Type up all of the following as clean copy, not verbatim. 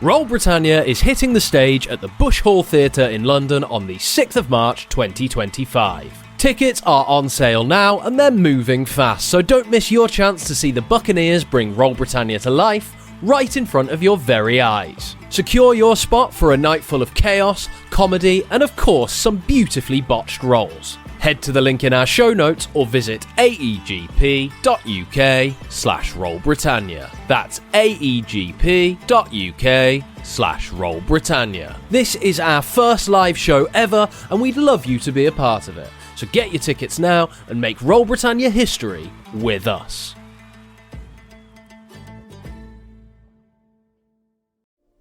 Roll Britannia is hitting the stage at the Bush Hall Theatre in London on the 6th of March 2025. Tickets are on sale now and they're moving fast, so don't miss your chance to see the Buccaneers bring Roll Britannia to life right in front of your very eyes. Secure your spot for a night full of chaos, comedy, and of course some beautifully botched rolls. Head to the link in our show notes or visit aegp.uk/rollbritannia. That's aegp.uk/rollbritannia. This is our first live show ever and we'd love you to be a part of it. So get your tickets now and make Roll Britannia history with us.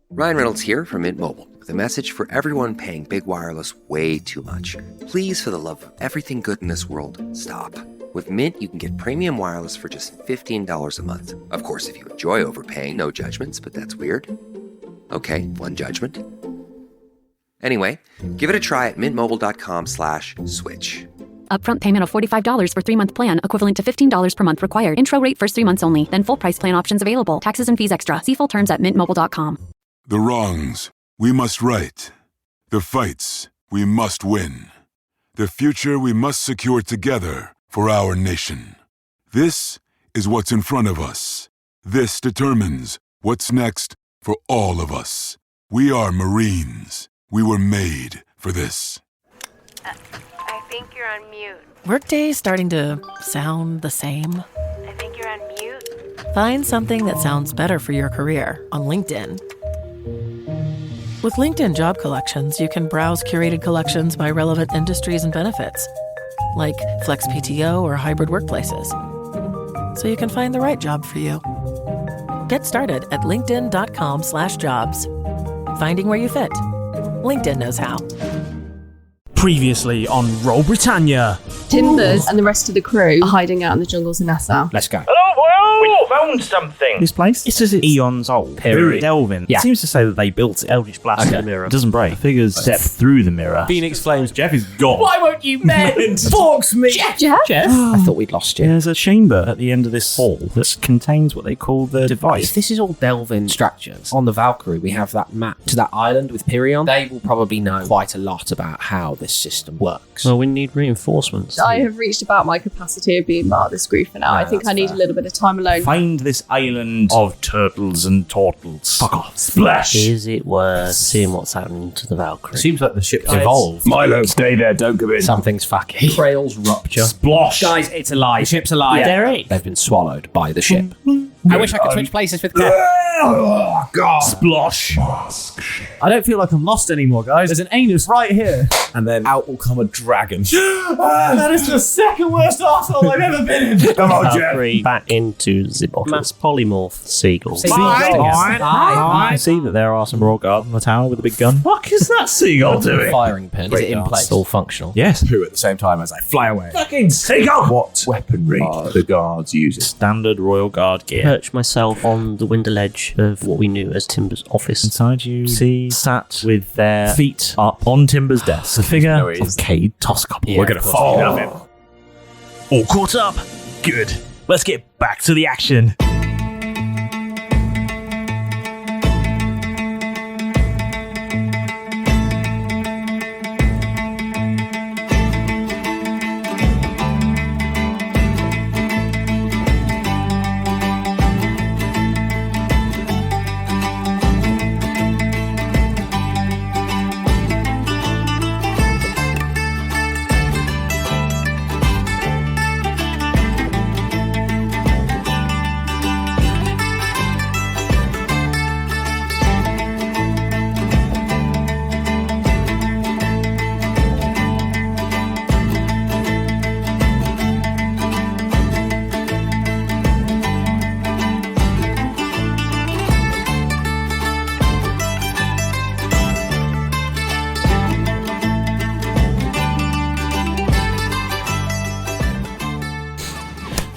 Ryan Reynolds here from Mint Mobile with a message for everyone paying big wireless way too much. Please, for the love of everything good in this world, stop. With Mint, you can get premium wireless for just $15 a month. Of course, if you enjoy overpaying, no judgments, but that's weird. Okay, one judgment. Anyway, give it a try at mintmobile.com/switch. Upfront payment of $45 for 3-month plan, equivalent to $15 per month required. Intro rate first 3 months only, then full price plan options available. Taxes and fees extra. See full terms at mintmobile.com. The wrongs we must right. The fights we must win. The future we must secure together for our nation. This is what's in front of us. This determines what's next for all of us. We are Marines. We were made for this. I think you're on mute. Workday's starting to sound the same. I think you're on mute. Find something that sounds better for your career on LinkedIn. With LinkedIn Job Collections, you can browse curated collections by relevant industries and benefits, like flex PTO or hybrid workplaces, so you can find the right job for you. Get started at linkedin.com/jobs. Finding where you fit. LinkedIn knows how. Previously on Roll Britannia. Timbers and the rest of the crew are hiding out in the jungles in Nassau. Let's go. Hello, boyo! We found something. This place? It says it's eons old. Period. Delvin. Yeah. It seems to say that they built Eldritch Blast in the mirror. It doesn't break. The figures step through the mirror. Phoenix Flames. Jeff is gone. Why won't you mend? Forks me. Jeff? I thought we'd lost you. There's a chamber at the end of this hall that contains what they call the device. If this is all Delvin structures, on the Valkyrie we have that map to that island with Pyrion. They will probably know quite a lot about how this system works. Well, we need reinforcements. I have reached about my capacity of being part of this group for now. I think I need a little bit of time alone. Find this island of turtles and turtles. Fuck off. Splash! Is it worth seeing what's happening to the Valkyrie? Seems like the ship's evolved. Milo, stay there, don't come in. Something's fucky. Trails rupture. Splosh! Guys, it's alive. The ship's alive. Yeah. Derek. They've been swallowed by the ship. I wish I could switch places with Kev. Oh, God. Splosh! I don't feel like I'm lost anymore, guys. There's an anus right here. And then out will come a dragon. That is the second worst arsehole I've ever been in. Come on, Jeff. Valkyrie back into the mass polymorph seagulls. I see that there are some royal guards on the tower with a big gun. What is that seagull doing? Firing pin. Is it in place? All functional. Yes. Who at the same time as I fly away. Fucking seagull! What weaponry are the guards using? Standard royal guard gear. Perch myself on the window ledge of what we knew as Timber's office. Inside you see sat with their feet up on Timber's desk. The figure of Cade Toscop. Yeah, We're going to follow him. All caught up? Good. Let's get back to the action.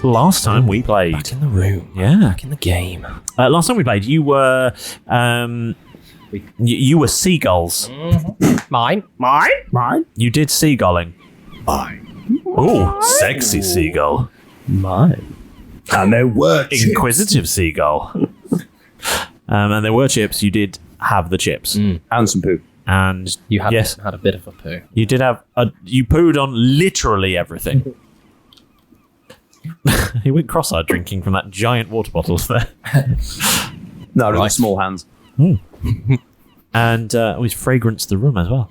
Last time we played, Back in the room. Yeah. Back in the game. Last time we played, you were you were seagulls. Mine. You did seagulling. Mine. Ooh, sexy seagull. Mine. And there were Inquisitive seagull. And there were chips. You did have the chips. And some poo. And You had a bit of a poo. you did have you pooed on literally everything. He went cross-eyed drinking from that giant water bottle there. No, right. Small hands. And he's fragranced the room as well.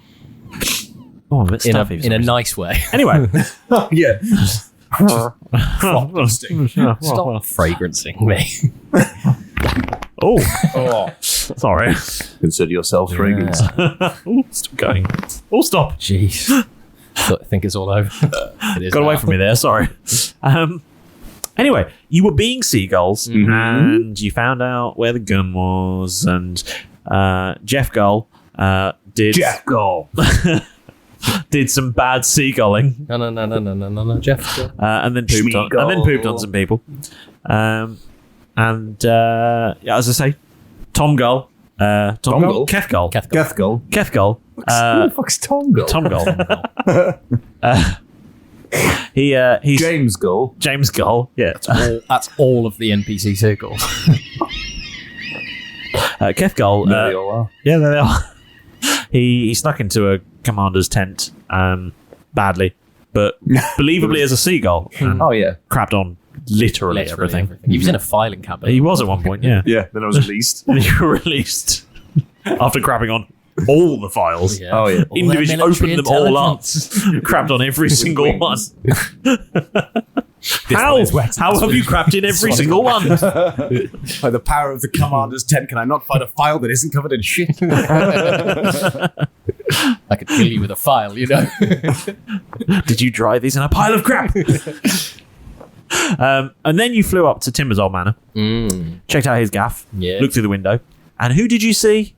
Oh, a bit stuffy. In a nice way. Anyway. Yeah. Stop fragrancing me. Oh, sorry. Consider yourself fragrance. Stop going. Oh, stop. Jeez. I think it's all over. It is Got away now. from me there. Sorry. Anyway, you were being seagulls, and you found out where the gun was, and Jeff Gull did did some bad seagulling. No, Jeff. And then pooped on some people. And as I say, Tom Gull. Keth Gull. Keth Gull. Who the fuck's Tom Gull? Tom Gull. He's James Gull. James Gull. Yeah, That's all of the NPC circles. Keth Gull. There they all are. Yeah, there they are. He snuck into a commander's tent badly, but believably as a seagull. Oh yeah, crapped on literally everything. He was in a filing cabinet. He was at one point. Yeah. yeah. Then I was released. And you were released after crapping on all the files. Yeah. Oh yeah. Individually opened them all up, crapped on every single one. How have you crapped in every single one? By the power of the commander's tent, can I not find a file that isn't covered in shit? I could kill you with a file, you know. Did you dry these in a pile of crap? And then you flew up to Timber's old manor, checked out his gaff, looked through the window, and who did you see?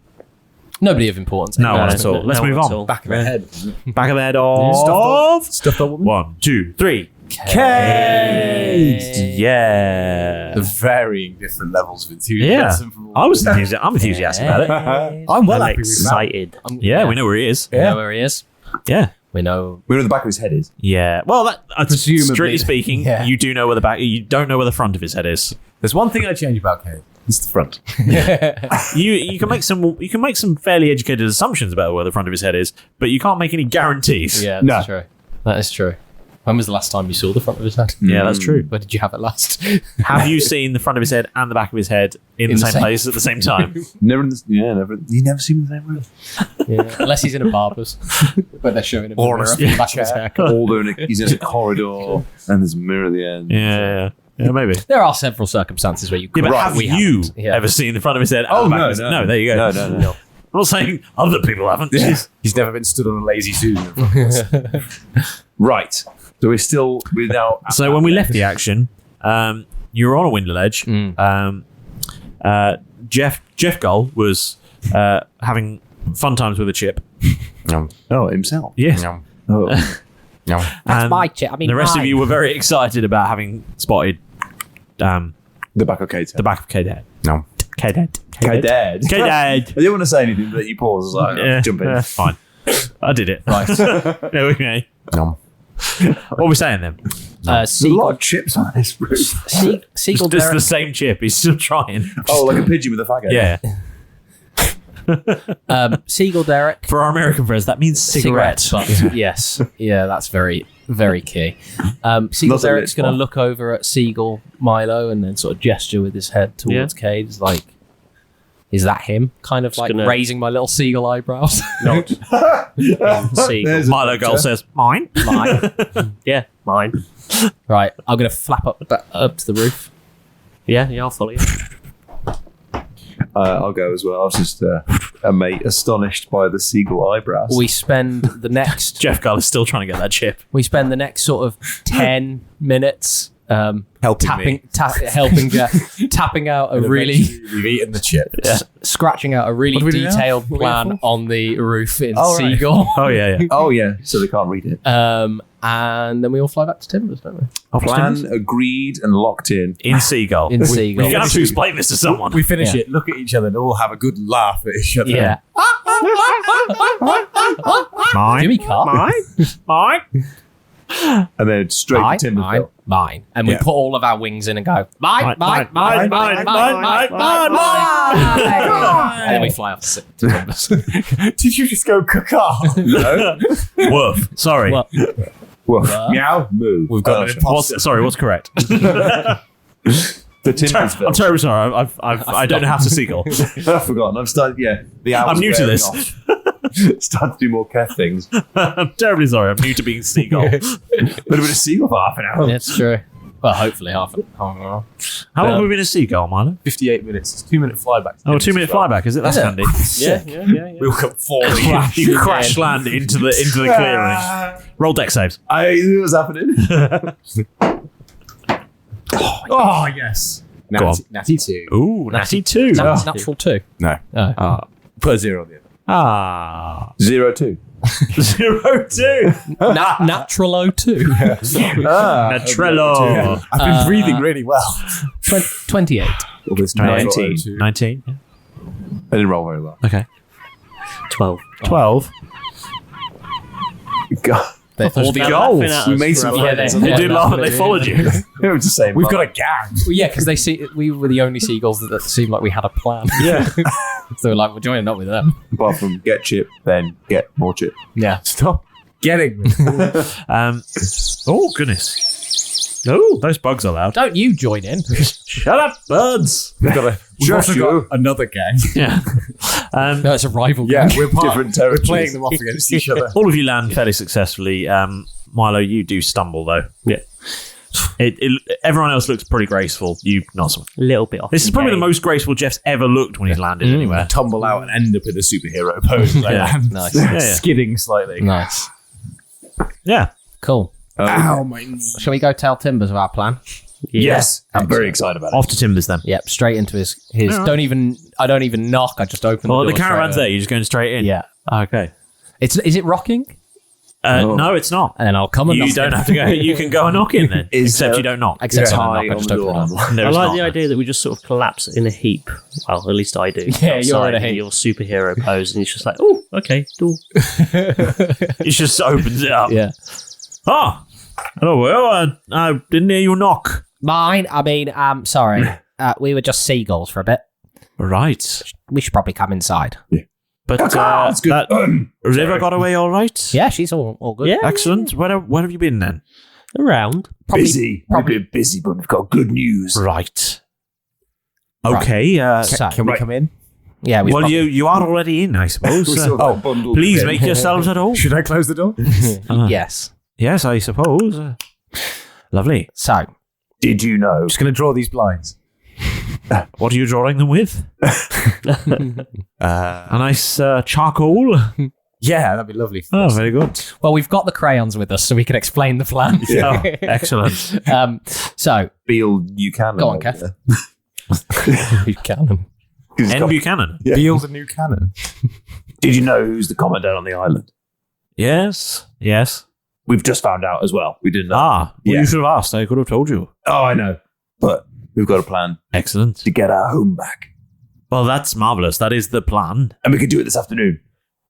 Nobody of importance. No one at all. Let's move on. Back of the head. Back of the head of... Stuffed up woman? 1, 2, 3. Kate! Yeah. The varying different levels of enthusiasm. From all I'm enthusiastic about it. I'm well happy with excited. Yeah, we know where he is. We know where he is. Yeah. We know Where the back of his head is. Yeah. Well, that's Presumably. strictly speaking, you do know where the back... You don't know where the front of his head is. There's one thing I change about Kate. It's the front. You can make some fairly educated assumptions about where the front of his head is, but you can't make any guarantees. Yeah, that's true. That is true. When was the last time you saw the front of his head? Yeah, that's true. Where did you have it last? Have you seen the front of his head and the back of his head in the same place at the same time? Never. Never. You never seen the same room. Yeah, unless he's in a barber's, but they're showing him Or the back of his hair. Or he's in a corridor and there's a mirror at the end. Yeah, maybe. There are several circumstances where you. Yeah, but have you Yeah. ever seen the front of his head? And the back of his head? No, there you go. No. I'm not saying other people haven't. Yeah. He's never been stood on a lazy Susan. Right. So we're now. So when we left the action, you were on a window ledge. Jeff Gull was having fun times with a chip. Oh, himself. Yes. Oh. That's my chip. I mean, the rest of you were very excited about having spotted The back of Kate's head. the back of K-Dad. No. K-Dad. K-Dad. K-Dad. I didn't want to say anything, but you paused. I was like, jump in. Fine. I did it. Right. There we go. No. What are we saying then? There's a lot of chips on this roof. Seagull Just the Derek. same chip. He's still trying. Oh, like a pigeon with a faggot. Yeah. Seagull Derek. For our American friends, that means cigarette. But yes. Yeah, that's very, very key. Seagull Not a Derek's rich going to one. look over at Seagull Milo and then sort of gesture with his head towards Cade. It's like, is that him? Kind of like gonna- raising my little seagull eyebrows. Not seagull. Milo Gull says, mine. Mine. Yeah, mine. Right, I'm going to flap up to the roof. Yeah, I'll follow you. I'll go as well. I was just a mate astonished by the seagull eyebrows. We spend the next Jeff Gull is still trying to get that chip. We spend the next sort of 10 minutes helping Jeff, tapping out a really We've eaten the chip. scratching out a really What do we do now? detailed What are we plan here on the roof in Oh, right. Seagull. Oh, yeah. Oh, yeah. So they can't read it. And then we all fly back to Timbers, don't we? Plan agreed and locked in. In Seagull. In Seagull. You're going to have to explain this to someone. We finish it, look at each other, and all have a good laugh at each other. Yeah. Mine. Jimmy Carr. Mine. And then straight to Timberville. Mine. And we put all of our wings in and go, mine. And then we fly off to Timbers. Did you just go caca? No. Woof. Sorry. Woof. Meow. Moo. We've got an imposter. What's correct? The Timbersville. I'm terribly sorry. I don't know how to seagull. I've forgotten. I've started. Yeah. I'm new to this. Start to do more Keth things. I'm terribly sorry. I'm new to being seagull. But it was a seagull for half an hour. That's true. Well, hopefully half an hour. How long have we been a seagull, Milo? 58 minutes. It's 2-minute flyback. Oh, 2-minute flyback, is it? That's handy. Yeah. We'll come falling. You crash land into the clearing. Roll deck saves. I knew it was happening. Oh, yes. Go on. Natty 2. Ooh, natty 2. Natural 2. No. Put a 0 on the end. 0-2. 0-2. Natural 02. Natrello. I've been breathing really well. 28. 19. Yeah. I didn't roll very well. Okay. 12. 12. God. All the goals. We made some friends. They did laugh and they followed you. It was the same. We've got a gang. Well, yeah, because we were the only seagulls that seemed like we had a plan. Yeah. So we're like, we're joining up with them. Apart from get chip, then get more chip. Yeah. Stop getting me. Oh, goodness. No, those bugs are loud. Don't you join in? Shut up, birds. We've also got another gang. Yeah. No, it's a rival Yeah, gang. we're Different territories. We're playing them off against each other. All of you land fairly successfully. Milo, you do stumble, though. Yeah. Everyone else looks pretty graceful. You not so much. A little bit off. This is probably the most graceful Jeff's ever looked when he's landed anywhere. Tumble out and end up in a superhero pose. Nice. Skidding slightly. Nice. Yeah. Cool. Ow, my knee. Shall we go tell Timbers of our plan? Yes. I'm very excited about it. Off to Timbers then. Yep, straight into his. I don't even knock. I just open. Well, the the door caravan's straight there. You're just going straight in. Yeah. Okay. Is it rocking? No, it's not. And I'll come and You knock don't in. have to go. You can go and knock in then. Except you don't knock. Except I Tie don't knock. I on just the open door. the door. There I is like not. the idea that we just sort of collapse in a heap. Well, at least I do. Yeah, you're in a outside heap. Your superhero pose, and it's just like, oh, okay, door. It just opens it up. Yeah. Oh, hello. Well, I didn't hear you knock. Mine. I mean, sorry. We were just seagulls for a bit. Right. We should probably come inside. But That's good. River got away all right? Yeah, she's all good. Yeah. Excellent. Where have you been then? Around. Busy. Probably busy, but we've got good news. Right. Okay. So, Can we come in? yeah. We've Well, got- you are already in, I suppose. We saw that bundle Please today. make yourselves at home. Should I close the door? Yes. Yes, I suppose. Lovely. So, Did you know? I'm just going to draw these blinds. What are you drawing them with? A nice charcoal. Yeah, that'd be lovely. Oh, very good. well, we've got the crayons with us, so we can explain the plan. Oh, excellent. So, Beale Buchanan. Go on, Kev. Buchanan. N. Buchanan. Yeah. Beale's a new cannon. Did you know who's the commandant on the island? Yes. Yes. We've just found out as well. We didn't know. Well, Yeah. you should have asked. I could have told you. Oh, I know. But we've got a plan Excellent. to get our home back. Well, that's marvellous. That is the plan. And we can do it this afternoon.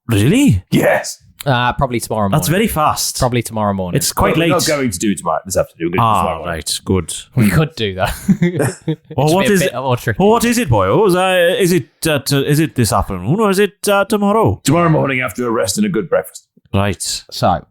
Really? Yes. Probably tomorrow morning. That's very fast. Probably tomorrow morning. It's quite We're late. not going to do it this afternoon. We're gonna do it tomorrow. Right. Good. we could do that. Well, what is it? More tricky. Well, what is it, boys? Is it this afternoon or is it tomorrow? Tomorrow morning after a rest and a good breakfast. Right. So,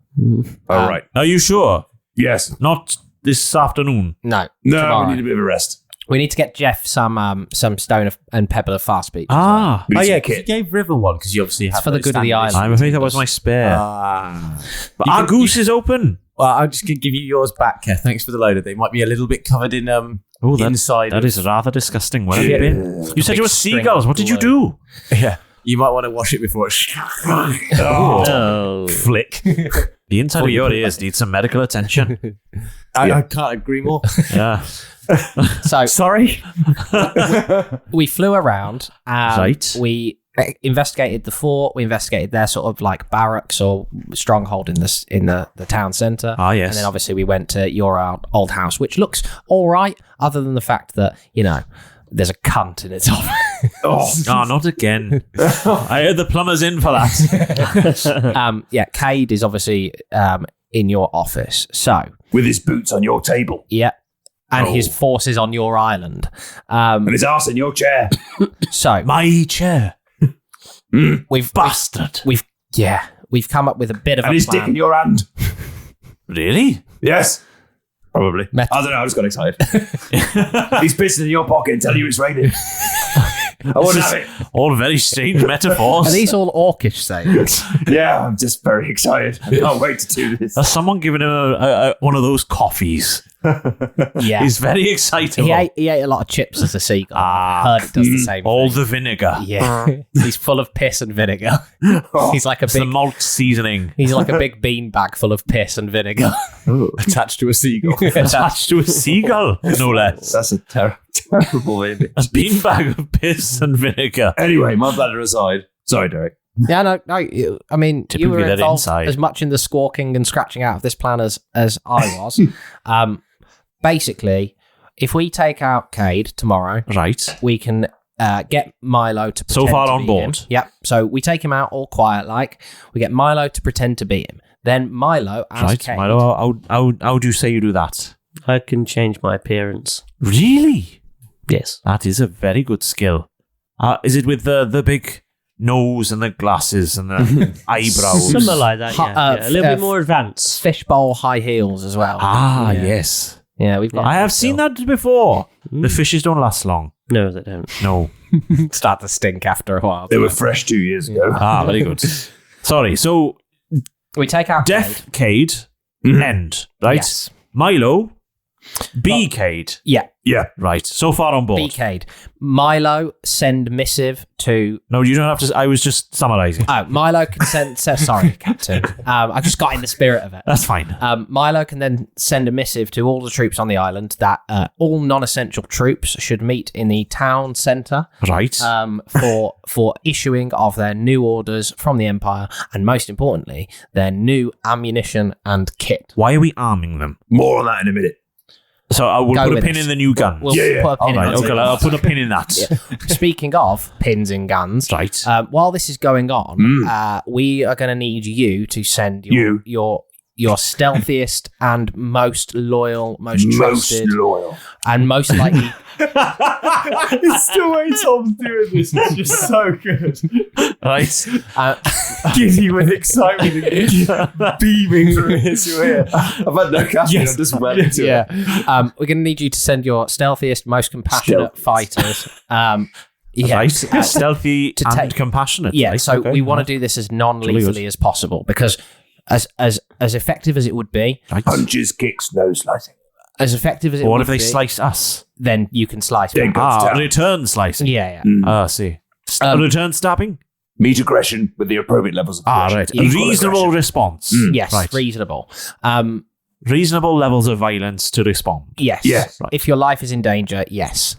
All right. Are you sure? Yes. Not this afternoon. no. No, tomorrow. we need a bit of a rest. We need to get Jeff some stone and pebble of fast speech. Ah. We need Oh, some yeah, kit. because you gave River one, because you obviously have for the those good of the standards. island. I'm afraid that was my spare. But our goose is open. Well, I'm just going to give you yours back, Kev. Thanks for the loader. They might be a little bit covered in inside. That is rather disgusting. Where have you been? You said you were string seagulls. What did you do? Yeah. You might want to wash it before it's... Oh. Flick. The inside Before of you your put it ears needs some medical attention. I can't agree more. Yeah. So, Sorry? we flew around. Right. We investigated the fort. We investigated their sort of like barracks or stronghold in the town centre. Ah, yes. And then obviously we went to your old house, which looks all right, other than the fact that there's a cunt in its office. Oh, not again. I heard the plumber's in for that. Cade is obviously in your office. So, with his boots on your table. Yeah. And his forces on your island. And his arse in your chair. So, my chair. We've bastard. We've come up with a bit of and a his plan. dick in your hand. Really? Yes. Probably. I don't know. I just got excited. He's pissing in your pocket and telling you it's raining. I want to have it. All very strange metaphors. Are these all orcish sayings? Yeah, I'm just very excited. I can't wait to do this. Has someone given him one of those coffees? Yeah. He's very excited. He ate a lot of chips as a seagull. I heard it does the same all thing. the vinegar. Yeah. He's full of piss and vinegar. He's like a It's the big malt seasoning. He's like a big bean bag full of piss and vinegar. Attached to a seagull. Attached to a seagull, no less. That's a terrible image. A beanbag of piss and vinegar. Anyway, my bladder aside. Sorry, Derek. Yeah, no. I mean, you Typically were they're involved inside. as much in the squawking and scratching out of this plan as I was. Basically, if we take out Cade tomorrow, right, we can get Milo to So pretend far to on be board. him. Yep. So we take him out all quiet, like we get Milo to pretend to be him. Then Milo, as Right, Cade, Milo, how do you say you do that? I can change my appearance. Really? Yes. That is a very good skill. Is it with the big nose and the glasses and the eyebrows? Something like that, yeah. A little bit more advanced. Fishbowl high heels as well. Yes. Yeah, we've got. I have seen that before. The fishes don't last long. No, they don't. No. Start to stink after a while. They were fresh 2 years ago. Very good. Sorry, so we take out Death Cade, end, right? Yes. Milo, B Cade. Yeah. Yeah. Right, so far on board. B-Cade. Milo, send missive to... No, you don't have to... I was just summarising. Oh, Milo can send... sorry, Captain. I just got in the spirit of it. That's fine. Milo can then send a missive to all the troops on the island that all non-essential troops should meet in the town centre. Right. For issuing of their new orders from the Empire, and most importantly, their new ammunition and kit. Why are we arming them? More on that in a minute. So I will Go put a with pin us. in the new guns. We'll put a pin in Right, it. okay, I'll put a pin in that. Yeah. Speaking of pins in guns, right. While this is going on, we are going to need you to send your stealthiest and most loyal, most trusted, and most likely. It's the way Tom's doing this. It's just so good. Right. Giddy with excitement and beaming from ear to ear. I've had no caffeine. I'm just well into it. We're going to need you to send your stealthiest, most compassionate fighters. Right. Stealthy and compassionate. Yeah. Right? So Okay, we want right. to do this as non-lethally as possible because, as effective as it would be, punches, kicks, no slicing. As effective as it Or what would if they be, slice us? then you can slice Then back. goes down. Return slicing. Yeah. I see. Return stabbing? Meet aggression with the appropriate levels of aggression. Right. Equal Reasonable aggression. response. Yes, Right. reasonable. Reasonable levels of violence to respond. Yes. Yes. Right. If your life is in danger, yes.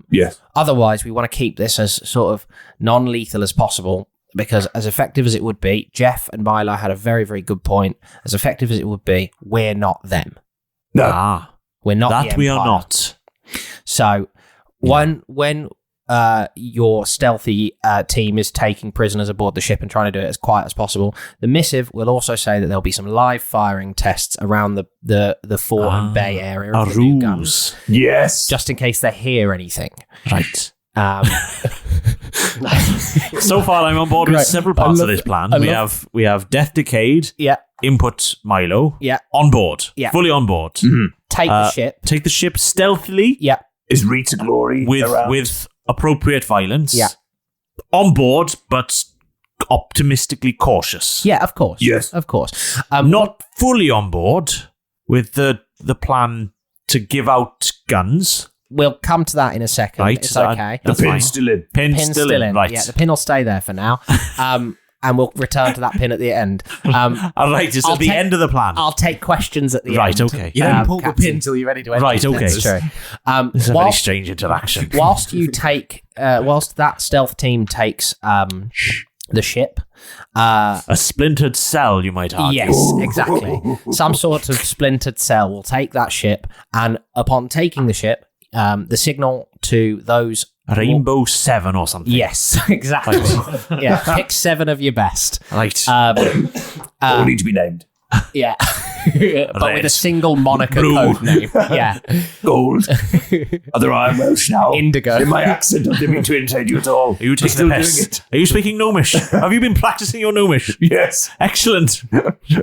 Yes. Otherwise, we want to keep this as sort of non-lethal as possible because as effective as it would be, Jeff and Milo had a very, very good point. As effective as it would be, we're not them. No. We're not That the we are Empire. not. So when your stealthy team is taking prisoners aboard the ship and trying to do it as quiet as possible, the missive will also say that there'll be some live firing tests around the fort and bay area of the new guns, Yes. just in case they hear anything. Right. So far, I'm on board with several parts of this plan. We have Death Decade. Yeah. Input Milo. Yeah. On board. Yeah. Fully on board. Take the ship. Take the ship stealthily. Yeah. Is Rita Glory with appropriate violence. Yeah. On board, but optimistically cautious. Yeah, of course. Yes. Of course. Not fully on board with the plan to give out guns. We'll come to that in a second. Right. It's okay. The pin's still in. Pin's still in. Right. Yeah, the pin will stay there for now. And we'll return to that pin at the end. All right, it's at the end of the plan. I'll take questions at the end. Right, okay. You don't pull Captain. the pin until you're ready to enter. Right, okay. That's true. This is a very strange interaction. Whilst you take, whilst that stealth team takes the ship, a splintered cell, you might argue. yes, exactly. Some sort of splintered cell will take that ship, and upon taking the ship, the signal to those Rainbow 7 or something. Yes, exactly. Yeah, pick 7 of your best. Right. All need to be named. Yeah. but with a single moniker Blue. code name. Yeah. Gold. Other I am Welsh now. Indigo. In my accent, I didn't mean to irritate you at all. Are you taking still the doing piss? it. Are you speaking Gnomish? Have you been practicing your Gnomish? Yes. Excellent.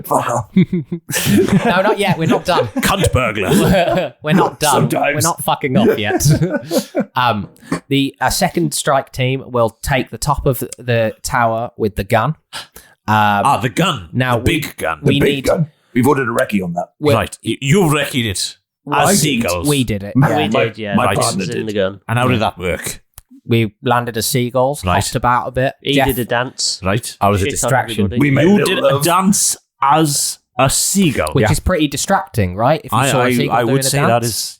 Fuck off. No, not yet. We're not done. Cunt burglar. We're not done. Sometimes. We're not fucking off yet. The second strike team will take the top of the tower with the gun. The gun. Now, the big gun. we Big need. gun. We've ordered a recce on that. Right. You've reckied it. As seagulls. We did it. We Yeah. did, yeah. my Right. partner In did. the gun. And how did that work? We landed as seagulls, Right. hopped about a bit. He Jeff- did a dance. Right. I was a Shit on distraction. everybody. We made You a did little a dance as a seagull. which is pretty distracting, right? If you saw a seagull I doing would a say dance. that is.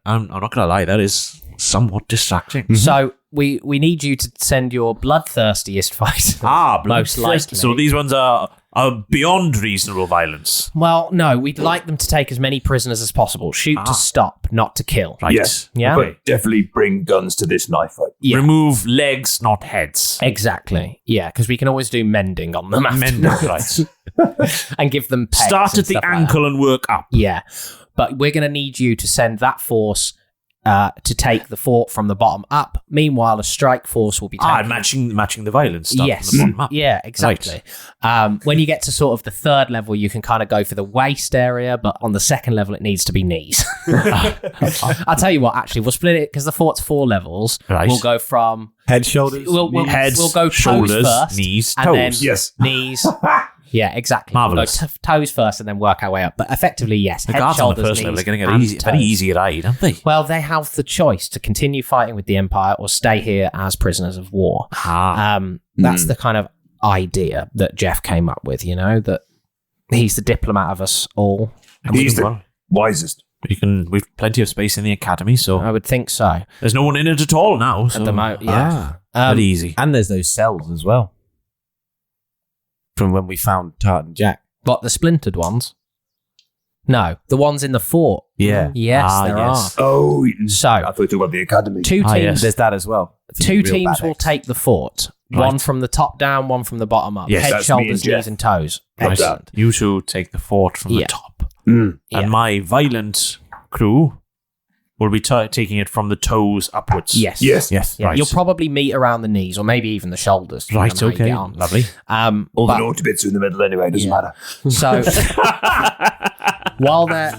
I'm not going to lie. That is somewhat distracting. So we need you to send your bloodthirstiest fighter. Most likely. So these ones are beyond reasonable violence. Well, no, we'd like them to take as many prisoners as possible. Shoot to stop, not to kill. Right. Yes. Yeah? But definitely bring guns to this knife fight. Yeah. Remove legs, not heads. Exactly. Yeah, because we can always do mending on them Men, afterwards. right. and give them pegs Start and at the stuff like that. ankle and work up. Yeah, but we're going to need you to send that force to take the fort from the bottom up. Meanwhile, a strike force will be taking... Matching the violence. Start Yes. from the bottom up. Yeah, exactly. When you get to sort of the third level, you can kind of go for the waist area, but on the second level, it needs to be knees. I'll tell you what, actually, we'll split it because the fort's 4 levels. Right. We'll go from... Head, shoulders, Heads, we'll go toes shoulders, first, knees, and toes. then Yes. knees. Yeah, exactly. Marvellous. We'll go toes first and then work our way up. But effectively, yes. The Head, guards on the shoulders, first level knees, are getting a and very toes. easy ride, aren't they? Well, they have the choice to continue fighting with the Empire or stay here as prisoners of war. That's the kind of idea that Jeff came up with, you know, that he's the diplomat of us all. He's the wisest. We've plenty of space in the academy, so I would think so. There's no one in it at all now. So. At the moment, yeah. Very easy. And there's those cells as well. From when we found Tart and Jack. What, the splintered ones? No, the ones in the fort. Yeah. Yes, there yes. are. Oh, So, I thought you were talking about the academy. two teams. yes. There's that as well. Two teams will take the fort. Right. One from the top down, one from the bottom up. Yes, Head, that's me and shoulders, Jeff. knees, and toes. Right. Excellent. You two take the fort from Yeah. the top. Yeah. And my violent crew will be taking it from the toes upwards. Yes. Yes. Yes. Yeah, Right. You'll probably meet around the knees or maybe even the shoulders. Right, depending on how you okay. get on. Lovely. All the but- naughty bits are in the middle anyway. Doesn't matter. So while they're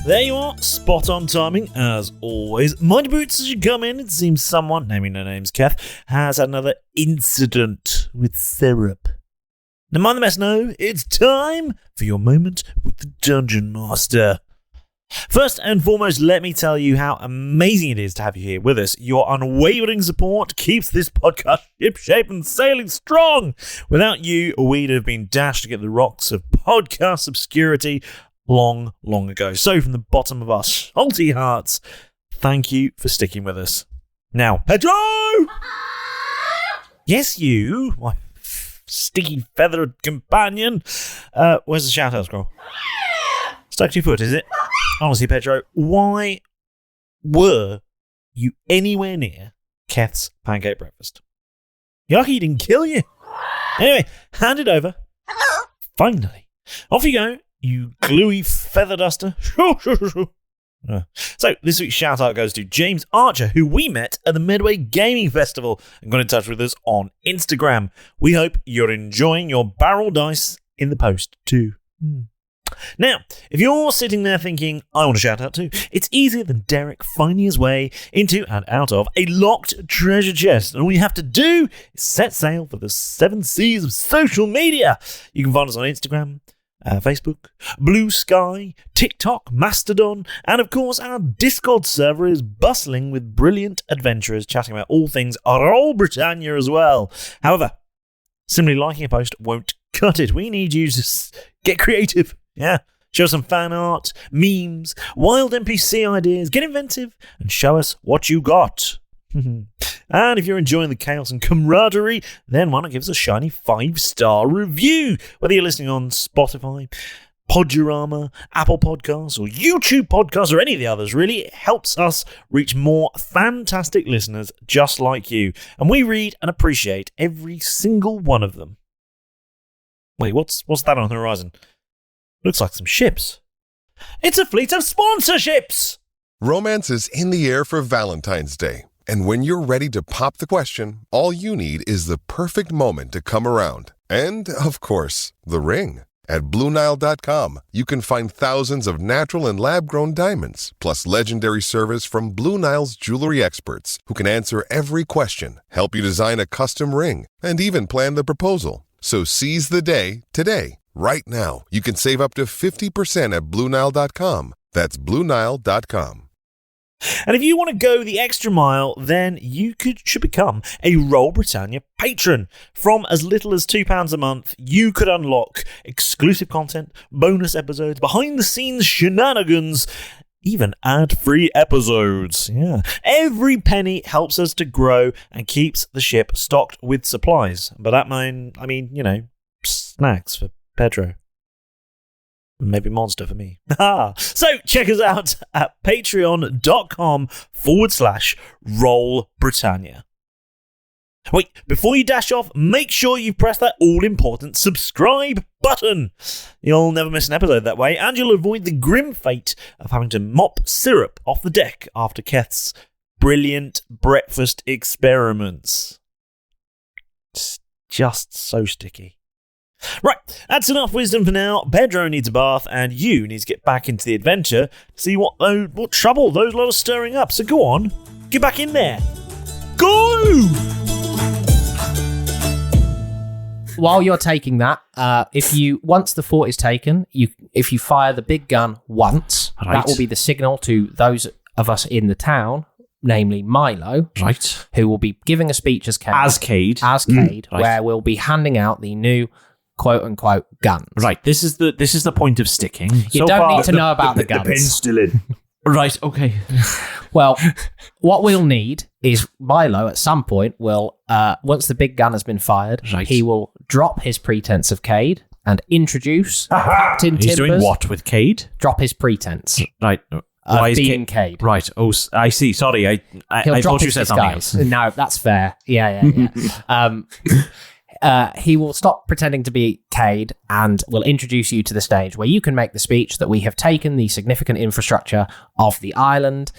There you are. Spot on timing, as always. Mind your boots as you come in. It seems someone, naming no names, Kev, has had another incident with syrup. Now, mind the mess, no, it's time for your moment with the Dungeon Master. First and foremost, let me tell you how amazing it is to have you here with us. Your unwavering support keeps this podcast shipshape and sailing strong. Without you, we'd have been dashed to get the rocks of podcast obscurity long, long ago. So, from the bottom of our salty hearts, thank you for sticking with us. Now, Pedro! Yes, you, my sticky feathered companion. Where's the shout out scroll? Stuck to your foot, is it? Honestly, Pedro, why were you anywhere near Keth's pancake breakfast? You're lucky he didn't kill you. Anyway, hand it over. Finally. Off you go, you gluey feather duster. So, this week's shout out goes to James Archer, who we met at the Medway Gaming Festival and got in touch with us on Instagram. We hope you're enjoying your barrel dice in the post too. Now, if you're sitting there thinking, I want to shout out too, it's easier than Derek finding his way into and out of a locked treasure chest. And all you have to do is set sail for the 7 seas of social media. You can find us on Instagram, Facebook, Blue Sky, TikTok, Mastodon, and of course our Discord server is bustling with brilliant adventurers chatting about all things Roll Britannia as well. However, simply liking a post won't cut it. We need you to get creative. Yeah, show some fan art, memes, wild NPC ideas, get inventive, and show us what you got. And if you're enjoying the chaos and camaraderie, then why not give us a shiny 5-star review? Whether you're listening on Spotify, Podurama, Apple Podcasts, or YouTube Podcasts, or any of the others, really. It helps us reach more fantastic listeners just like you. And we read and appreciate every single one of them. Wait, what's that on the horizon? Looks like some ships. It's a fleet of sponsorships! Romance is in the air for Valentine's Day. And when you're ready to pop the question, all you need is the perfect moment to come around. And, of course, the ring. At BlueNile.com, you can find thousands of natural and lab-grown diamonds, plus legendary service from Blue Nile's jewelry experts, who can answer every question, help you design a custom ring, and even plan the proposal. So seize the day today. Right now, you can save up to 50% at BlueNile.com. That's BlueNile.com. And if you want to go the extra mile, then you should become a Roll Britannia patron. From as little as £2 a month, you could unlock exclusive content, bonus episodes, behind-the-scenes shenanigans, even ad-free episodes. Yeah, every penny helps us to grow and keeps the ship stocked with supplies. But that I mean, snacks for Pedro. Maybe Monster for me. So check us out at patreon.com/Roll Britannia. Wait, before you dash off, make sure you press that all-important subscribe button. You'll never miss an episode that way, and you'll avoid the grim fate of having to mop syrup off the deck after Keth's brilliant breakfast experiments. It's just so sticky. Right, that's enough wisdom for now. Pedro needs a bath, and you need to get back into the adventure to see what trouble those lot are stirring up. So go on, get back in there. Go! While you're taking that, once the fort is taken, if you fire the big gun once, that will be the signal to those of us in the town, namely Milo, right, who will be giving a speech as Cade, right, where we'll be handing out the new quote-unquote guns. Right, this is the point of sticking. You don't need to know about the guns. The pin's still in. Right, okay. Well, what we'll need is Milo at some point will, once the big gun has been fired, he will drop his pretense of Cade and introduce Captain Timbers. He's doing what with Cade? Drop his pretense. Right. Of being Cade. Right. Oh, I see. Sorry. I thought you said something else. No, that's fair. Yeah. He will stop pretending to be Cade and will introduce you to the stage where you can make the speech that we have taken the significant infrastructure of the island.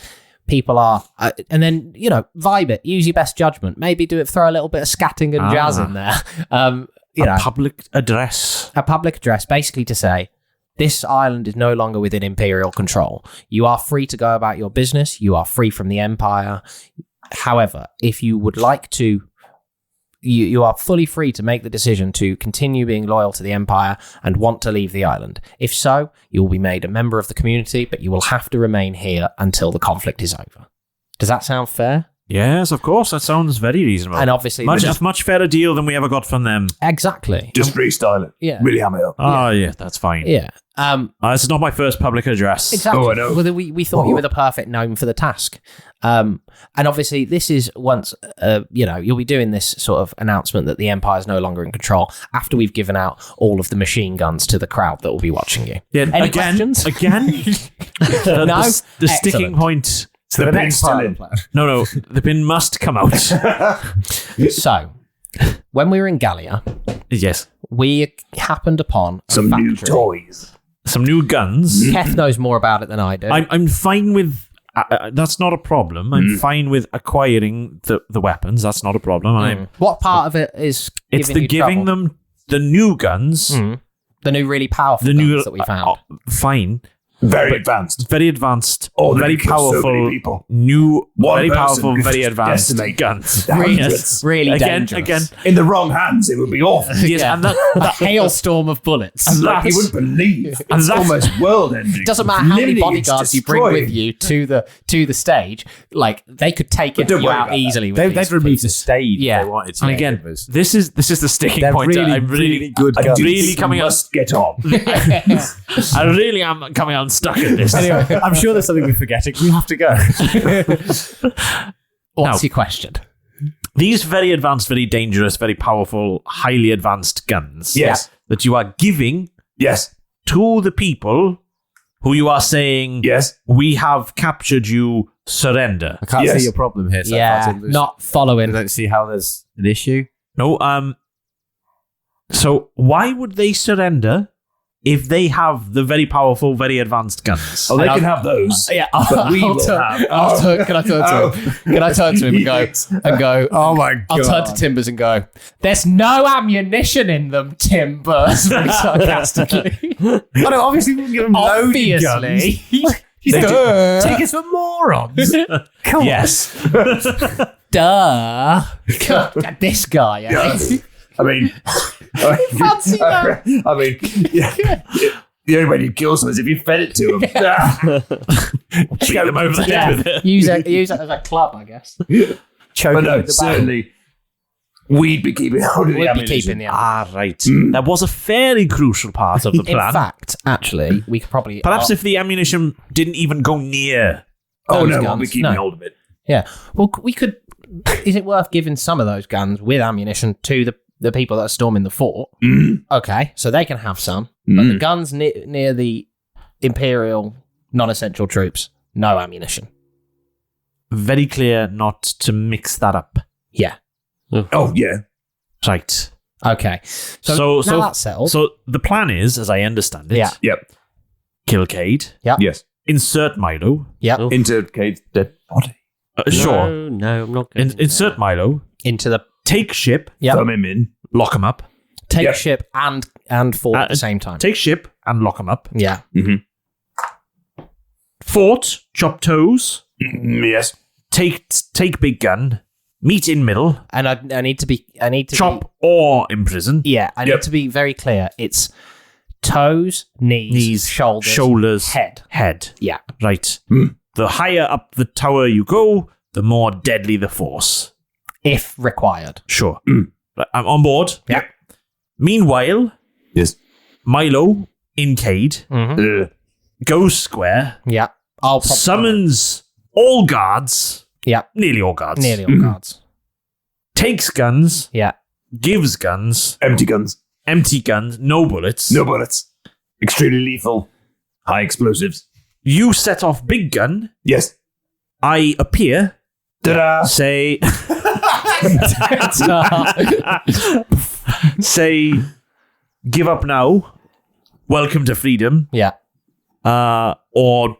People are, and then, vibe it, use your best judgment. Maybe throw a little bit of scatting and jazz in there. A public address. A public address, basically to say, this island is no longer within Imperial control. You are free to go about your business. You are free from the Empire. However, if you would like to, you are fully free to make the decision to continue being loyal to the Empire and want to leave the island. If so, you will be made a member of the community, but you will have to remain here until the conflict is over. Does that sound fair? Yes, of course. That sounds very reasonable. And obviously, much fairer deal than we ever got from them. Exactly. Just freestyle it. Yeah. Really hammer it up. Oh, yeah, that's fine. Yeah. This is not my first public address. Exactly. Oh, I know. Well, we thought you were the perfect gnome for the task. And obviously, this is once, you'll be doing this sort of announcement that the Empire is no longer in control after we've given out all of the machine guns to the crowd that will be watching you. Yeah, Any questions? Again? No? The sticking point. So the pin's still in. No, the pin must come out. So, when we were in Gallia, yes, we happened upon some new toys, some new guns. Keth knows more about it than I do. I'm fine with. That's not a problem. I'm fine with acquiring the weapons. That's not a problem. What part of it is giving them the new guns, the new really powerful guns that we found? Fine. Very advanced. Very advanced. Oh, very powerful. New, very powerful, very advanced guns. Really dangerous. Again, in the wrong hands, it would be awful. Yes, and a hailstorm of bullets. And like you wouldn't believe. It's almost world-ending. Doesn't matter how many bodyguards you bring with you to the stage, like they could take you out easily. They'd remove the stage. Yeah. If they wanted to. And again, this is the sticking point. Really, I'm really good. I'm really coming out. Must get on. I really am coming out stuck at this. Anyway, I'm sure there's something we're forgetting. We have to go. What's your question? These very advanced, very dangerous, very powerful, highly advanced guns. Yes. That you are giving. Yes. to the people who you are saying, yes, we have captured you, surrender. I can't see your problem here. So Yeah, not following. I don't see how there's an issue. No, so why would they surrender if they have the very powerful, very advanced guns? Oh, they can have those. Yeah, but we will have. Can I turn to him? Can I turn to him and go? Oh my god! I'll turn to Timbers and go. There's no ammunition in them, Timbers. Very sarcastically. I know. Obviously, we can give them loads guns. Take us for morons. Come yes. Duh. God, this guy. I mean, fancy that. I mean, the only way you kill someone is if you fed it to them. Beat them over the head with it. Use it as a club, I guess. But no, certainly, we'd be keeping hold of the ammunition. Right. That was a fairly crucial part of the plan. In fact, actually, we could probably... Perhaps if the ammunition didn't even go near we'll be keeping hold of it. Yeah. Well, we could... Is it worth giving some of those guns with ammunition to the people that are storming the fort? Okay, so they can have some. But the guns near the Imperial non-essential troops, no ammunition. Very clear not to mix that up. Yeah. Oh, yeah. Right. Okay. So that's settled. So the plan is, as I understand it, Yep. kill Cade. Yep. Yes. Insert Milo. Yep. Into Cade's dead body. Sure. No, I'm not going Insert Milo. Into the... Take ship. Yep. Throw him in. Lock him up. Take ship and fort at the same time. Take ship and lock him up. Yeah. Mm-hmm. Fort, chop toes. Yes. Take big gun. Meet in middle. And I need to chop or imprison. Yeah, I need to be very clear. It's toes, knees, shoulders, head. Yeah. Right. The higher up the tower you go, the more deadly the force. If required. Sure. Right, I'm on board. Yeah. Meanwhile, yes, Milo in Cade goes square. Yeah. Summons all guards. Yeah. Nearly all guards. Nearly all guards. Takes guns. Yeah. Gives guns. Empty guns. No bullets. No bullets. Extremely lethal. High explosives. You set off big gun. Yes. I appear. Ta-da. Say, give up now. Welcome to freedom. Yeah. Or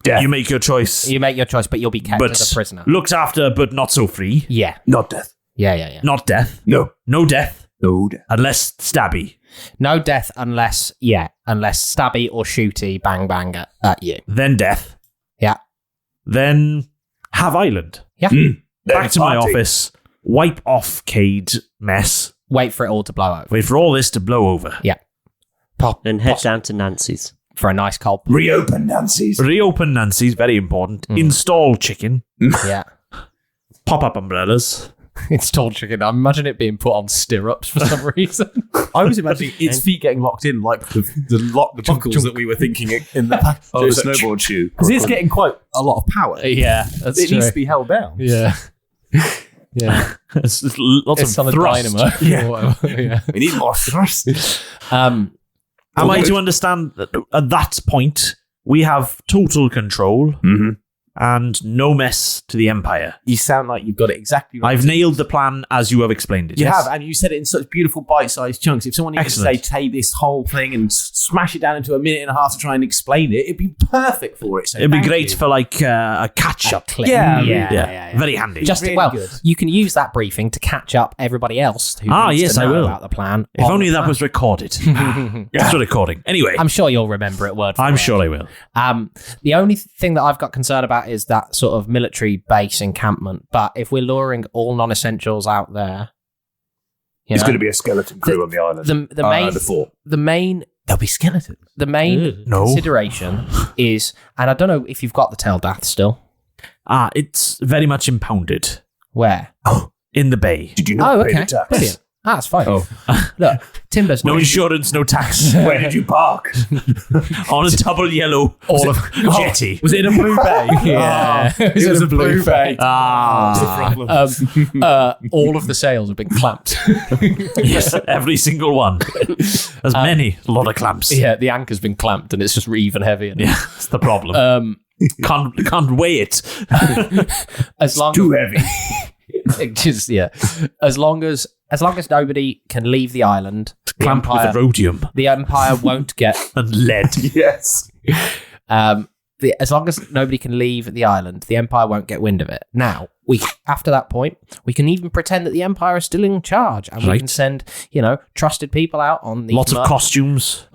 death. You make your choice. You make your choice, but you'll be kept as a prisoner. Looked after, but not so free. Yeah. Not death. Yeah. Not death. No. No death. No death. Unless stabby. No death unless stabby or shooty bang bang at you. Then death. Yeah. Then have island. Yeah. Back to my office. Wipe off Cade mess. Wait for it all to blow over. Wait for all this to blow over. Yeah. And head down to Nancy's. For a nice cold. Reopen Nancy's. Very important. Install chicken. Yeah. Pop up umbrellas. Install chicken. I imagine it being put on stirrups for some reason. I was imagining its feet getting locked in like the buckles that we were thinking in the pack. Oh, the snowboard shoe. Because it's getting quite a lot of power. Yeah, that's it true. needs to be held down. Yeah. Yeah. It's lots of on thrust. A dynamo. Yeah. Yeah. We need more thrust. Am I to understand that at that point we have total control and no mess to the Empire? You sound like you've got it exactly right. I've nailed the plan as you have explained it. You yes? have, and you said it in such beautiful bite-sized chunks. If someone needed to say, take this whole thing and smash it down into a minute and a half to try and explain it, it'd be perfect for it. So it'd be great for like a catch-up. Yeah. Very handy. Just really well, good. you can use that briefing to catch up everybody else who needs yes, to I know will. about the plan. If only that was recorded. It's recording. Anyway. I'm sure you'll remember it word for word. I'm sure I will. The only thing that I've got concerned about is that sort of military base encampment. But if we're luring all non-essentials out there, There's going to be a skeleton crew on the island. The main there'll be skeletons. The main consideration is, and I don't know if you've got the Teldath still. It's very much impounded. Where? In the bay. Did you not pay the tax? Brilliant. That's fine. Oh. Look, Timbers. No insurance, no tax. Where did you park? On a double yellow jetty. Was it in a blue bay? Yeah. It was a blue bay. All of the sails have been clamped. Yes, every single one. There's many. A lot of clamps. Yeah, the anchor's been clamped and it's just even heavier. Yeah, that's the problem. Can't weigh it. As long Too heavy. As long as nobody can leave the island, Clamp with rhodium. The Empire won't get and lead. Yes. As long as nobody can leave the island, the Empire won't get wind of it. Now, after that point, we can even pretend that the Empire is still in charge, and we can send, trusted people out on the Lots of costumes.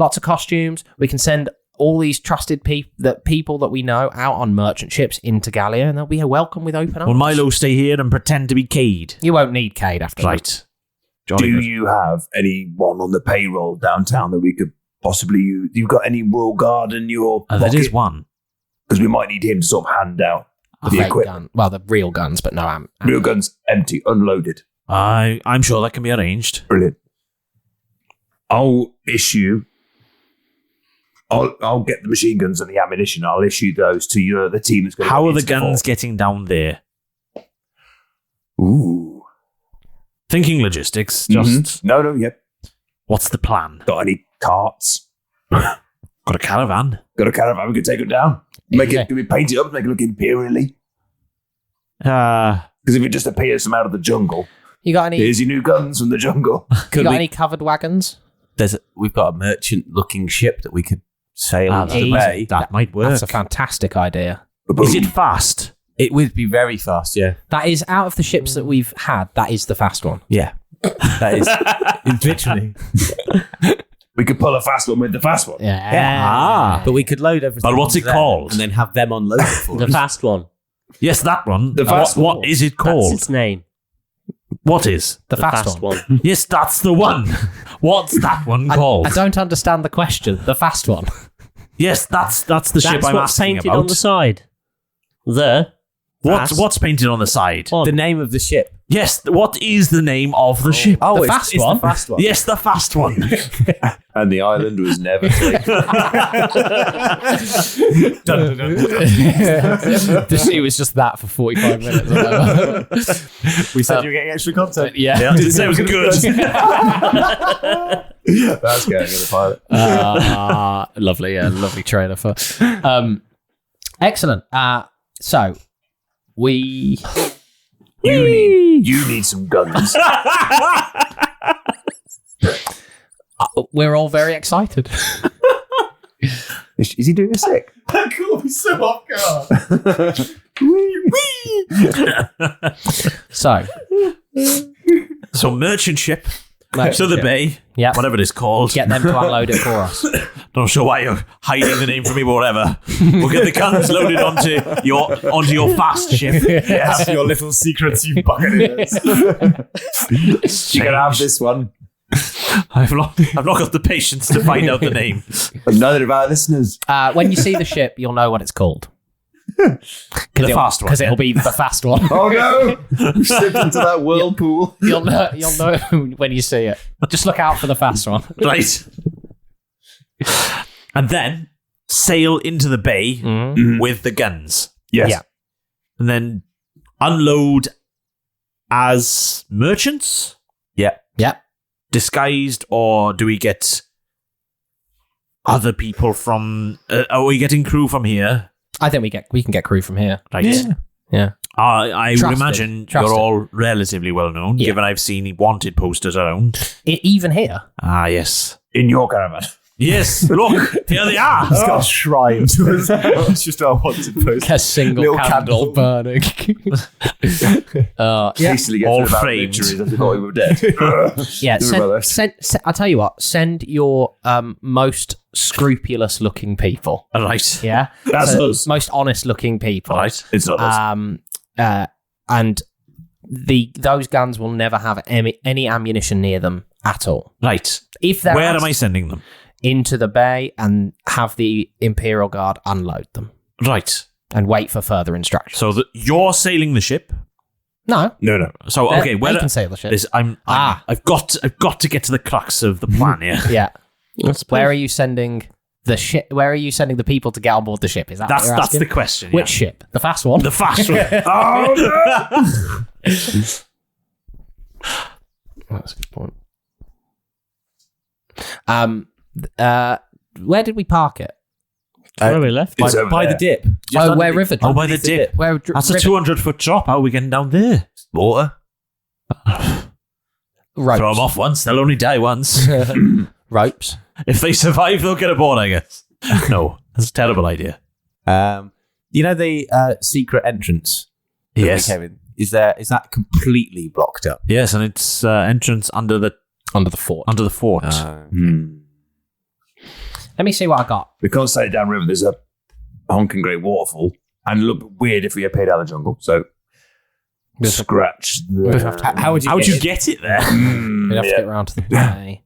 We can send all these trusted people that we know out on merchant ships into Gallia, and they'll be welcome with open arms. Will Milo stay here and pretend to be Cade? You won't need Cade after that. Right. Do you have anyone on the payroll downtown that we could possibly use? You've got any Royal Guard in your pocket? There is one. Because we might need him to sort of hand out the equipment. Well, the real guns, but no ammo. Real guns, empty, unloaded. I'm sure that can be arranged. Brilliant. I'll get the machine guns and the ammunition. I'll issue those to the team that's going to. How are the guns getting down there? Ooh. Thinking logistics. Just No. Yep. What's the plan? Got any carts? Got a caravan. We can take them down. Can we paint it up? Make it look imperially. Because if it just appears from out of the jungle, you got any? Here's your new guns from the jungle. Any covered wagons? We've got a merchant-looking ship that we could sail into the bay. That might work. That's a fantastic idea. Is it fast? It would be very fast, yeah. That is, out of the ships that we've had, that is the fast one. Yeah. That is, literally. We could pull a fast one with the fast one. Yeah. But we could load everything. But what's it called? And then have them unload it for The us. fast one. Yes, that one. The fast one. What is it called? That's its name. What is? The fast one. Yes, that's the one. What's that one called? I don't understand the question. The fast one. Yes, that's the ship I'm what's asking painted about. on the side. What's painted on the side? The name of the ship. Yes, what is the name of the ship? Oh, The it's fast the one? fast one. Yes, the fast one. And the island was never taken. The sea was just that for 45 minutes. Or whatever. We said you were getting extra content. Yeah. Didn't say it was good. That's going in the pilot. Lovely, lovely trailer for. Excellent. So we. You need some guns. We're all very excited. Is he doing a sick? That caught me so off guard. So merchant ship. Merchant to the ship. bay. Yeah. Whatever it is called. Get them to unload it for us. Not sure why you're hiding the name from me, but whatever. We'll get the guns loaded onto your fast ship. Yes, your little secrets, you buccaneers. You can have this one. I've not got the patience to find out the name. And neither of our listeners. When you see the ship, you'll know what it's called. The fast one. Because it'll be the fast one. Oh no! We've slipped into that whirlpool. You'll know when you see it. Just look out for the fast one. Right. And then sail into the bay with the guns. Yes. Yeah. And then unload as merchants? Yeah. Yeah. Disguised, or do we get other people from... are we getting crew from here? I think we can get crew from here. Right. Yeah. I would Trusted. imagine Trusted. you're all relatively well known, Yeah. given I've seen wanted posters around. Even here. Ah, yes. In your caravan. Yes, look, here they are. It's got a shrine to us. It's just our wanted post. A single Little candle burning. Hastily get All through about framed. victories as we thought we were dead. Yeah, brother. I'll tell you what, send your most scrupulous looking people. Right. Yeah? That's us. Most honest looking people. Right. It's not us. And those guns will never have any ammunition near them at all. Right. If they're Where am I sending them? into the bay and have the Imperial Guard unload them Right. and wait for further instructions. So you're sailing the ship. No. So okay, they can sail the ship. I've got to get to the crux of the plan here. Yeah. Where are you sending the ship? Where are you sending the people to get on board the ship? Is that's the question? Which ship? The fast one. The fast one. That's a good point. Where did we park it? Where we left? By the dip. Where River? By the dip. That's a 200-foot drop. How are we getting down there? Water. Ropes. Throw them off once. They'll only die once. Ropes. If they survive, they'll get aboard, I guess. No, that's a terrible idea. You know the secret entrance? Yes. Kevin? Is that completely blocked up? Yes, and it's entrance under the fort. Under the fort. Let me see what I got. We can't say downriver there's a honking great waterfall, and it'll look weird if we appeared out of the jungle. So scratch the... How would you get it there? We'd have to get around to the bay.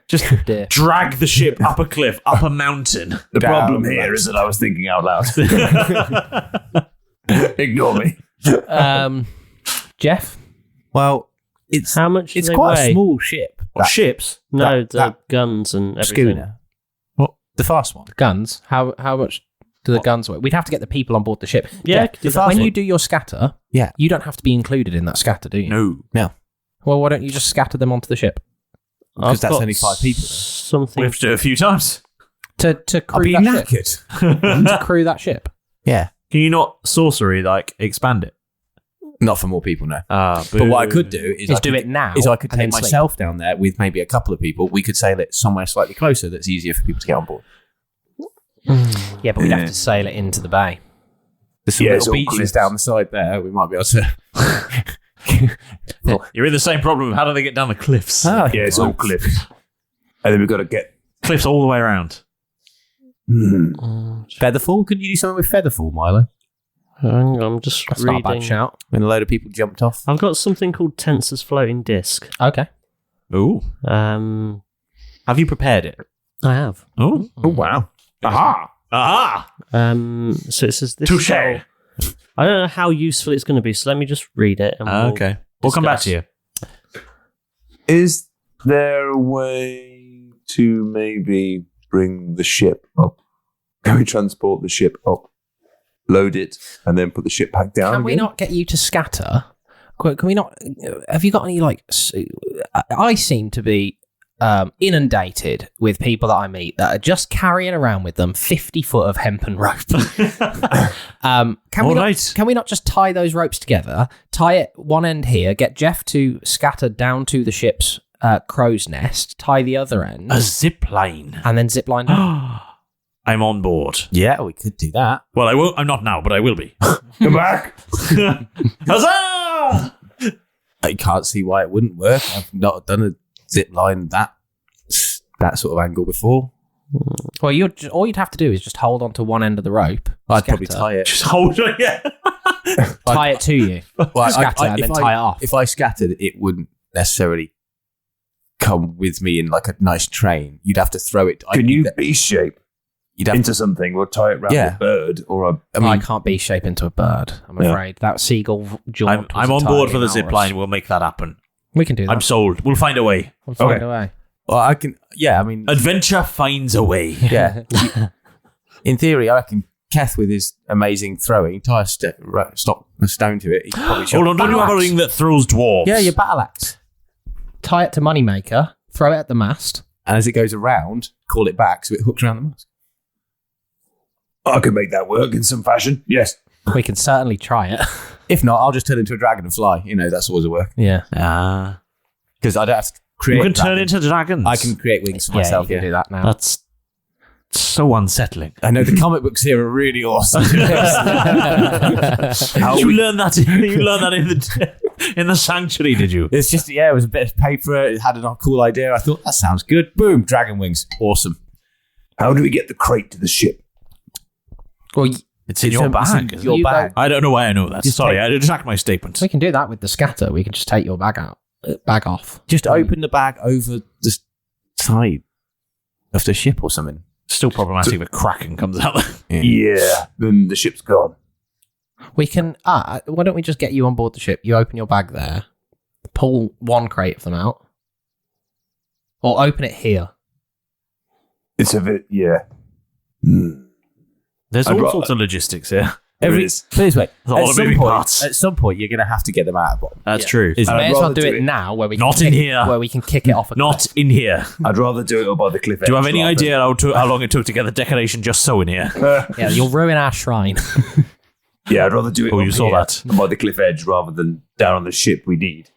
Just drag the ship up a cliff, up a mountain. The problem here is that I was thinking out loud. Ignore me. Jeff? Well, it's how much? It's do they quite weigh? a small ship. Ships? No, the guns and everything. Schooner. What? The fast one. Guns? How much do the guns weigh? We'd have to get the people on board the ship. Yeah, Jeff, when you do your scatter, yeah, you don't have to be included in that scatter, do you? No. Well, why don't you just scatter them onto the ship? Because that's only 5 people. Something. We have to do it a few times. To crew I'll be that knackered. to crew that ship. Yeah. Can you not sorcery expand it? Not for more people, no. But what I could do is do it now. Is I could and take then myself down there with maybe a couple of people. We could sail it somewhere slightly closer that's easier for people to get on board. Yeah, but we'd have to sail it into the bay. There's some little beaches down the side there. We might be able to... You're in the same problem. How do they get down the cliffs? Yeah, it's all cliffs. And then we've got to get... Cliffs all the way around. Featherfall? Couldn't you do something with Featherfall, Milo? I'm just That's reading. not a bad shout. When a load of people jumped off. I've got something called Tensor's floating disc. Okay. Ooh. Have you prepared it? I have. Oh, wow. Aha! So it says this. Touche. I don't know how useful it's going to be, so let me just read it. And Okay. We'll come back to you. Is there a way to maybe bring the ship up? Can we transport the ship up, load it, and then put the ship back down? Can we not get you to scatter? Can we not? Have you got any I seem to be inundated with people that I meet that are just carrying around with them 50 foot of hempen rope. Can we not just tie those ropes together, tie it one end here, get Jeff to scatter down to the ship's crow's nest, tie the other end, A zip line. and then zip line down? I'm on board. Yeah, we could do that. Well, I won't. I'm not now, but I will be. Come back! Huzzah! I can't see why it wouldn't work. I've not done a zip line that sort of angle before. Well, all you'd have to do is just hold on to one end of the rope. I'd probably tie it. Just hold it. Yeah. Tie it to you. Well, Scatter and then tie it off. If I scattered, it wouldn't necessarily come with me in like a nice train. You'd have to throw it. Can you B-shape You'd have into something or tie it around a bird or a... I can't B-shape into a bird, I'm afraid. That seagull jaunt I'm on board for the zip line. We'll make that happen. We can do that. I'm sold. We'll find a way. We'll find a way. Well, I can... Yeah, I mean... Adventure finds a way. Yeah. In theory, I reckon Keth with his amazing throwing, tie a stone to it. He could probably Hold on, don't you have a ring that throws dwarves? Yeah, your battle axe. Tie it to Moneymaker, throw it at the mast. And as it goes around, call it back so it hooks around the mast. I could make that work in some fashion. Yes. We can certainly try it. If not, I'll just turn into a dragon and fly. You know, that's always a work. Yeah. Because I don't have to create... You can turn into dragons. I can create wings for myself. You can do that now. That's so unsettling. I know the comic books here are really awesome. You learned that in the sanctuary, did you? It's just, it was a bit of paper. It had a cool idea. I thought, that sounds good. Boom, dragon wings. Awesome. How do we get the crate to the ship? Well, it's in your bag. It's your bag. I don't know why I know that. Sorry, I retract my statement. We can do that with the scatter. We can just take your bag off. Just open the bag over the side of the ship or something. Still problematic if a kraken comes out. Yeah, then the ship's gone. We can. Why don't we just get you on board the ship? You open your bag there, pull one crate of them out, or open it here. It's a bit, yeah. There's all sorts of logistics here. Please wait. Parts. At some point, you're going to have to get them out of bottom. That's true. May as well do it now, where we not in here, where we can kick it off. Not in here. I'd rather do it up by the cliff edge. Do you have any idea how long it took to get the decoration just so in here? Yeah, you'll ruin our shrine. Yeah, I'd rather do it. Oh, you saw that by the cliff edge rather than down on the ship. We need.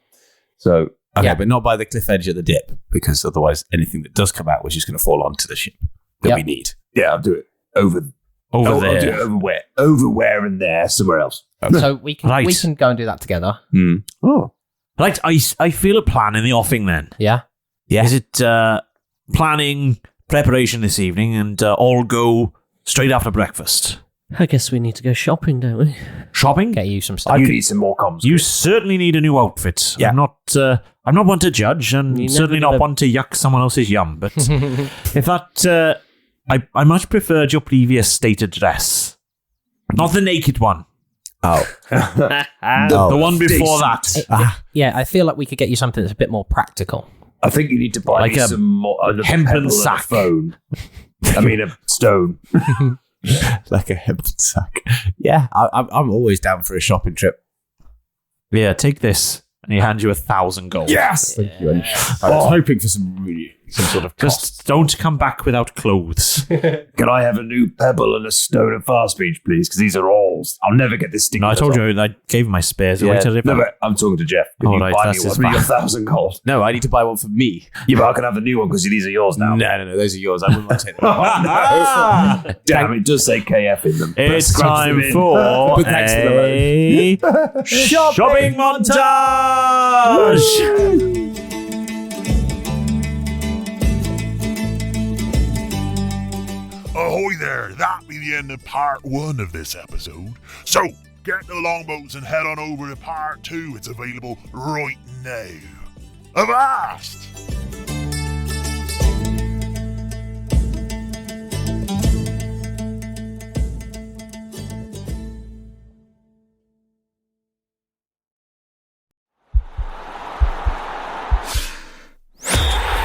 So okay, but not by the cliff edge at the dip, because otherwise anything that does come out was just going to fall onto the ship that we need. Yeah, I'll do it over there. I'll do it over where and there, somewhere else. So we can go and do that together. Oh, right. I feel a plan in the offing then. Yeah. Is it planning preparation this evening and all go straight after breakfast? I guess we need to go shopping, don't we? Shopping? Get you some stuff. You need some more comms. You certainly need a new outfit. Yeah. I'm not one to judge, and certainly not one to yuck someone else's yum. But if that, I much preferred your previous stated dress, not the naked one. Oh, the one before that. Yeah, I feel like we could get you something that's a bit more practical. I think you need to buy Like me a some more hempen sack. Phone. I mean, a stone. like a hempen sack. Yeah, I'm always down for a shopping trip. Yeah, take this, and he hands you 1,000 gold. Yes, thank you. I was hoping for some sort of cost. Just don't come back without clothes. Can I have a new pebble and a stone of fast speech, please? Because these are all. I'll never get this sticky. No, I told you I gave him my spares. Yeah. No, but I'm talking to Jeff. Can you buy me one for your 1,000 gold? No, I need to buy one for me. Yeah, but I can have the new one because these are yours now. No, those are yours. I wouldn't want to take them. No. Damn, it does say KF in them. It's time for a shopping montage. Ahoy there, that be the end of part 1 of this episode. So, get the longboats and head on over to part 2. It's available right now. Avast!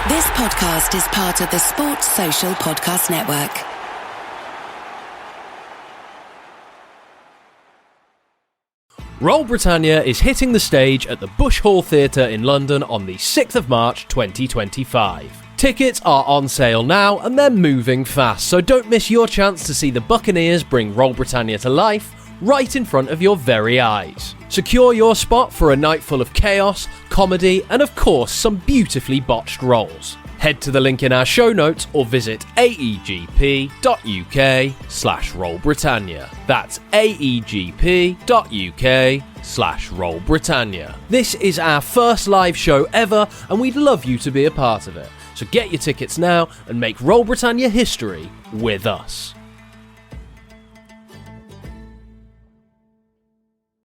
This podcast is part of the Sports Social Podcast Network. Roll Britannia is hitting the stage at the Bush Hall Theatre in London on the 6th of March 2025. Tickets are on sale now and they're moving fast, so don't miss your chance to see the Buccaneers bring Roll Britannia to life right in front of your very eyes. Secure your spot for a night full of chaos, comedy, and of course some beautifully botched rolls. Head to the link in our show notes or visit aegp.uk/rollbritannia. That's aegp.uk/rollbritannia. This is our first live show ever and we'd love you to be a part of it. So get your tickets now and make Roll Britannia history with us.